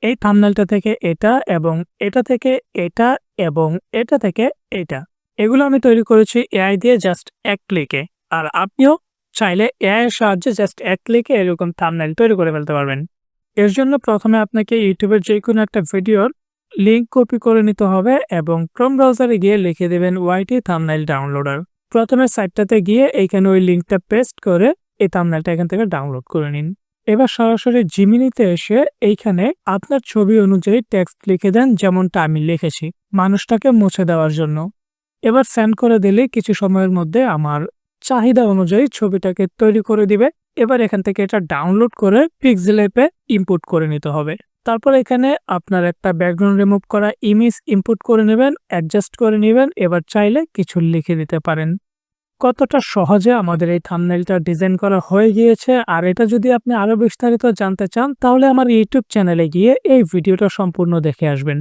এই থাম্বনেলটা থেকে এটা এবং এটা থেকে এটা এবং এটা থেকে এটা। এগুলো আমি তৈরি করেছি এআই দিয়ে জাস্ট এক ক্লিকে। আর আপনিও চাইলে এআই এর সাহায্যে জাস্ট এক ক্লিকে এরকম থাম্বনেল তৈরি করে ফেলতে পারবেন। এর জন্য প্রথমে আপনাকে YouTube এর যেকোনো একটা ভিডিওর লিংক কপি করে নিতে হবে এবং Chrome ব্রাউজারে গিয়ে লিখে দেবেন YT থাম্বনেল ডাউনলোডার। প্রথমে সাইটটাতে গিয়ে এইখানে ওই লিংকটা পেস্ট করে এই থাম্বনেলটা এখান থেকে ডাউনলোড করে নিন। এবার সরাসরি জিমিনিতে এসে এইখানে আপনার ছবি অনুযায়ী টেক্সট লিখে দেন, যেমনটা আমি লিখেছি মানুষটাকে মুছে দেওয়ার জন্য। এবার সেন্ড করে দিলে কিছু সময়ের মধ্যে আমার চাহিদা অনুযায়ী ছবিটাকে তৈরি করে দিবে। এবার এখান থেকে এটা ডাউনলোড করে পিক্সেল অ্যাপে ইনপুট করে নিতে হবে। তারপর এখানে আপনার একটা ব্যাকগ্রাউন্ড রিমুভ করা ইমেজ ইনপুট করে নেবেন, অ্যাডজাস্ট করে নেবেন। এবার চাইলে কিছু লিখে দিতে পারেন। কতটা সহজে আমাদের এই থাম্বনেলটা ডিজাইন করা হয়ে গিয়েছে। আর এটা যদি আপনি আরো বিস্তারিত জানতে চান তাহলে আমার ইউটিউব চ্যানেলে গিয়ে এই ভিডিওটা সম্পূর্ণ দেখে আসবেন।